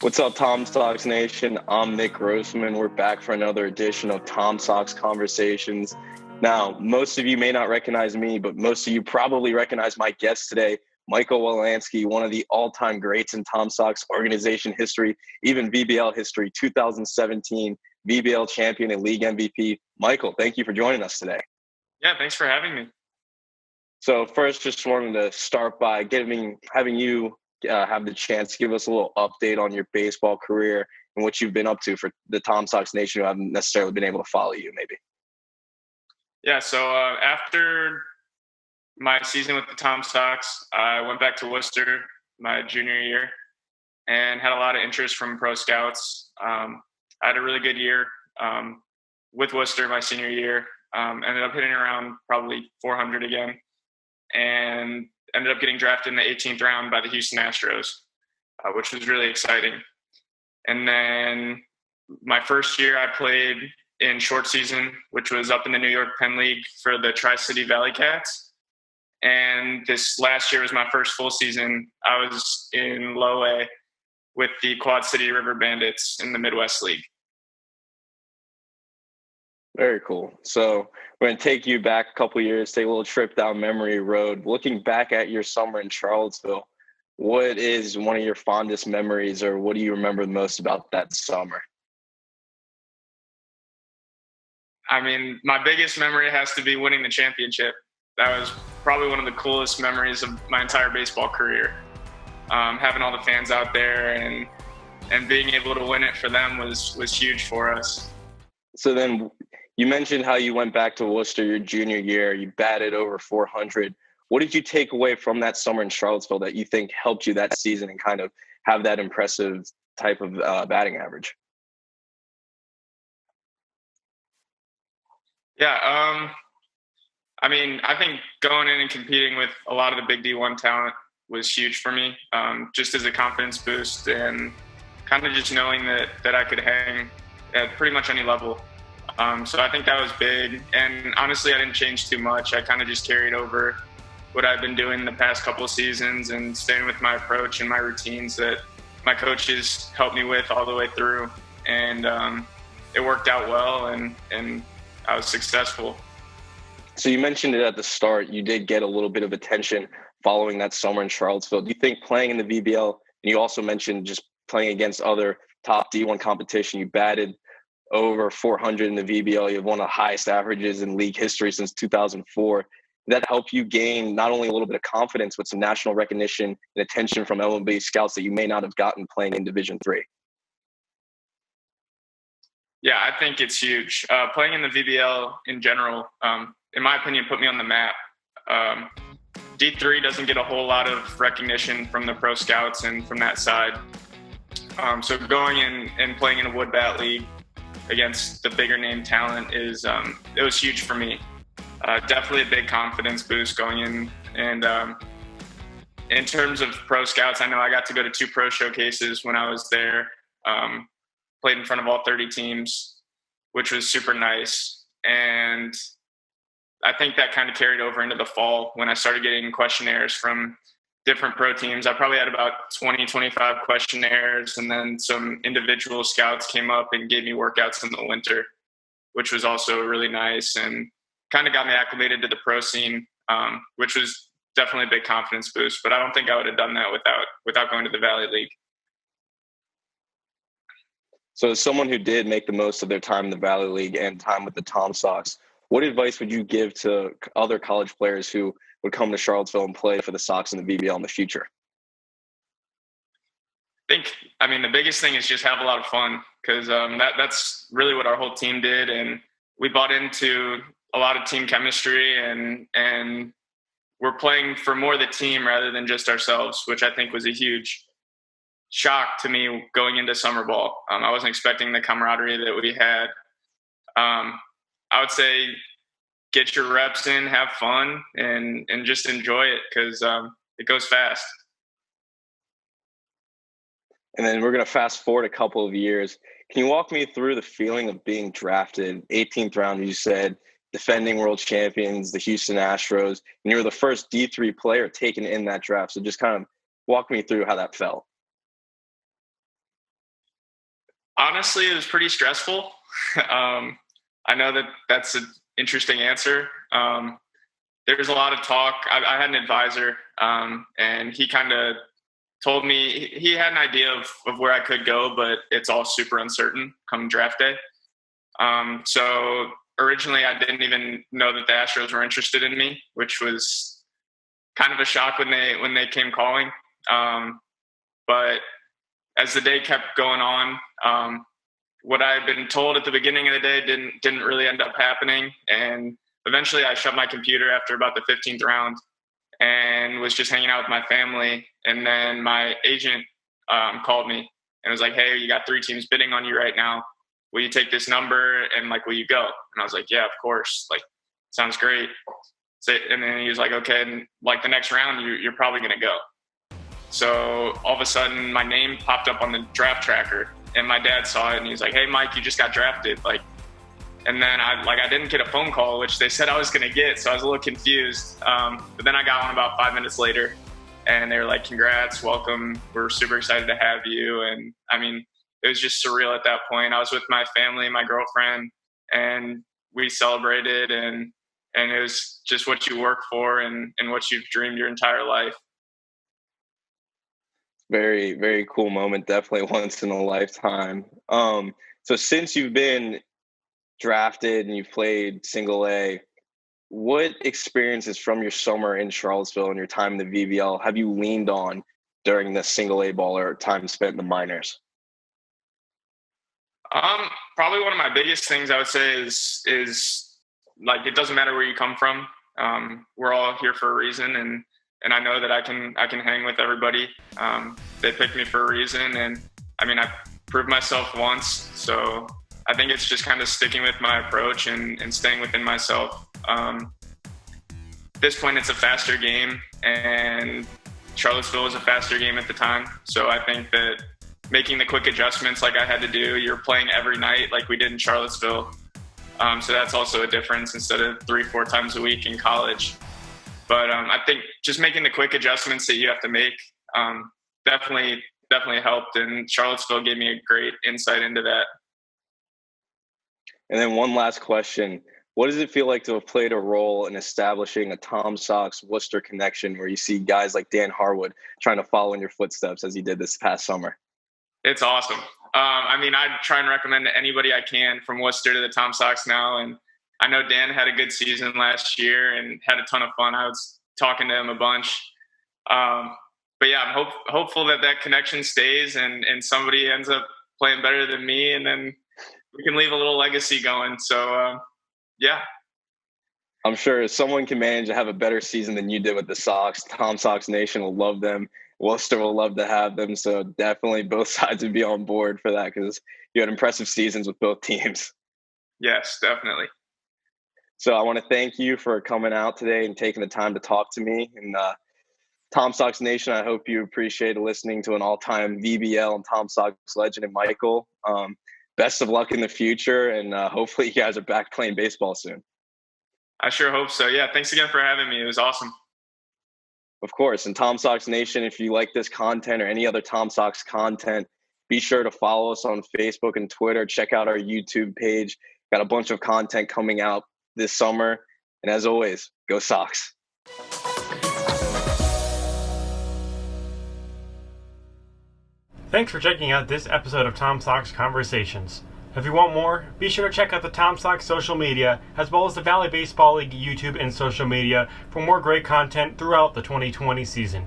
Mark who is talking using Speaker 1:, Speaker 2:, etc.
Speaker 1: What's up, Tom Sox Nation? I'm Nick Grossman. We're back for another edition of Tom Sox Conversations. Now, most of you may not recognize me, but most of you probably recognize my guest today, Michael Wielansky, one of the all-time greats in Tom Sox organization history, even VBL history, 2017 VBL champion and league MVP. Michael, thank you for joining us today.
Speaker 2: Yeah, thanks for having me.
Speaker 1: So first, just wanted to start by having you have the chance to give us a little update on your baseball career and what you've been up to for the Tom Sox Nation who haven't necessarily been able to follow you, maybe.
Speaker 2: Yeah, so after my season with the Tom Sox, I went back to Worcester my junior year and had a lot of interest from pro scouts. I had a really good year with Worcester my senior year. Ended up hitting around probably 400 again, and ended up getting drafted in the 18th round by the Houston Astros, which was really exciting. And then my first year I played in short season, which was up in the New York Penn League for the Tri-City Valley Cats. And this last year was my first full season. I was in low A with the Quad City River Bandits in the Midwest League.
Speaker 1: Very cool. So we're going to take you back a couple of years, take a little trip down memory road. Looking back at your summer in Charlottesville, what is one of your fondest memories, or what do you remember the most about that summer?
Speaker 2: I mean, my biggest memory has to be winning the championship. That was probably one of the coolest memories of my entire baseball career. Having all the fans out there and being able to win it for them was huge for us.
Speaker 1: So then you mentioned how you went back to Worcester your junior year. You batted over 400. What did you take away from that summer in Charlottesville that you think helped you that season and kind of have that impressive type of batting average?
Speaker 2: Yeah, I mean, I think going in and competing with a lot of the big D1 talent was huge for me, just as a confidence boost and kind of just knowing that I could hang at pretty much any level. So I think that was big. And honestly, I didn't change too much. I kind of just carried over what I've been doing the past couple of seasons and staying with my approach and my routines that my coaches helped me with all the way through. And it worked out well, and I was successful.
Speaker 1: So you mentioned it at the start. You did get a little bit of attention following that summer in Charlottesville. Do you think playing in the VBL, and you also mentioned just playing against other top D1 competition, you batted over 400 in the VBL. You have one of the highest averages in league history since 2004. Did that help you gain not only a little bit of confidence, but some national recognition and attention from MLB scouts that you may not have gotten playing in Division III?
Speaker 2: Yeah, I think it's huge. Playing in the VBL in general, in my opinion, put me on the map. D3 doesn't get a whole lot of recognition from the pro scouts and from that side. So going in and playing in a wood bat league against the bigger name talent it was huge for me. Definitely a big confidence boost going in. And in terms of pro scouts, I know I got to go to 2 pro showcases when I was there. Played in front of all 30 teams, which was super nice. And I think that kind of carried over into the fall when I started getting questionnaires from different pro teams. I probably had about 20, 25 questionnaires, and then some individual scouts came up and gave me workouts in the winter, which was also really nice and kind of got me acclimated to the pro scene, which was definitely a big confidence boost. But I don't think I would have done that without going to the Valley League.
Speaker 1: So as someone who did make the most of their time in the Valley League and time with the Tom Sox, what advice would you give to other college players who would come to Charlottesville and play for the Sox in the VBL in the future?
Speaker 2: The biggest thing is just have a lot of fun, because that's really what our whole team did. And we bought into a lot of team chemistry, and we're playing for more the team rather than just ourselves, which I think was a huge shock to me going into summer ball. I wasn't expecting the camaraderie that we had. I would say get your reps in, have fun, and just enjoy it, because it goes fast.
Speaker 1: And then we're going to fast forward a couple of years. Can you walk me through the feeling of being drafted, 18th round, you said, defending world champions, the Houston Astros, and you were the first D3 player taken in that draft. So just kind of walk me through how that felt.
Speaker 2: Honestly, it was pretty stressful. I know that that's an interesting answer. There's a lot of talk. I had an advisor, and he kind of told me he had an idea of where I could go, but it's all super uncertain come draft day. So originally I didn't even know that the Astros were interested in me, which was kind of a shock when they came calling. But as the day kept going on, what I had been told at the beginning of the day didn't really end up happening. And eventually I shut my computer after about the 15th round and was just hanging out with my family. And then my agent called me and was like, "Hey, you got 3 teams bidding on you right now. Will you take this number? And like, will you go?" And I was like, "Yeah, of course. Like, sounds great." So, and then he was like, "Okay, and like the next round, you're probably going to go." So all of a sudden my name popped up on the draft tracker and my dad saw it and he was like, "Hey, Mike, you just got drafted." Like, and then I didn't get a phone call, which they said I was going to get. So I was a little confused. But then I got one about 5 minutes later and they were like, "Congrats, welcome. We're super excited to have you." And I mean, it was just surreal at that point. I was with my family, my girlfriend, and we celebrated, and it was just what you work for and what you've dreamed your entire life.
Speaker 1: Very, very cool moment. Definitely once in a lifetime. So since you've been drafted and you've played single A, what experiences from your summer in Charlottesville and your time in the VBL have you leaned on during the single A ball or time spent in the minors?
Speaker 2: Probably one of my biggest things I would say is like, it doesn't matter where you come from. We're all here for a reason, and I know that I can hang with everybody. They picked me for a reason, and I mean, I proved myself once, so I think it's just kind of sticking with my approach and staying within myself. At this point, it's a faster game, and Charlottesville was a faster game at the time, so I think that making the quick adjustments like I had to do, you're playing every night like we did in Charlottesville. So that's also a difference instead of 3-4 times a week in college. But I think just making the quick adjustments that you have to make definitely helped. And Charlottesville gave me a great insight into that.
Speaker 1: And then one last question. What does it feel like to have played a role in establishing a Tom Sox Worcester connection where you see guys like Dan Harwood trying to follow in your footsteps as he did this past summer?
Speaker 2: It's awesome. I mean, I try and recommend to anybody I can from Worcester to the Tom Sox now. And I know Dan had a good season last year and had a ton of fun. I was talking to him a bunch. But yeah, I'm hopeful that connection stays and somebody ends up playing better than me, and then we can leave a little legacy going. So, yeah.
Speaker 1: I'm sure if someone can manage to have a better season than you did with the Sox, Tom Sox Nation will love them. Worcester will love to have them. So definitely both sides would be on board for that because you had impressive seasons with both teams.
Speaker 2: Yes, definitely.
Speaker 1: So I want to thank you for coming out today and taking the time to talk to me. And Tom Sox Nation, I hope you appreciate listening to an all-time VBL and Tom Sox legend and Michael. Best of luck in the future, and hopefully you guys are back playing baseball soon.
Speaker 2: I sure hope so. Yeah, thanks again for having me. It was awesome.
Speaker 1: Of course. And Tom Sox Nation, if you like this content or any other Tom Sox content, be sure to follow us on Facebook and Twitter. Check out our YouTube page. Got a bunch of content coming out this summer. And as always, go Sox.
Speaker 3: Thanks for checking out this episode of Tom Sox Conversations. If you want more, be sure to check out the Tom Sox social media, as well as the Valley Baseball League YouTube and social media for more great content throughout the 2020 season.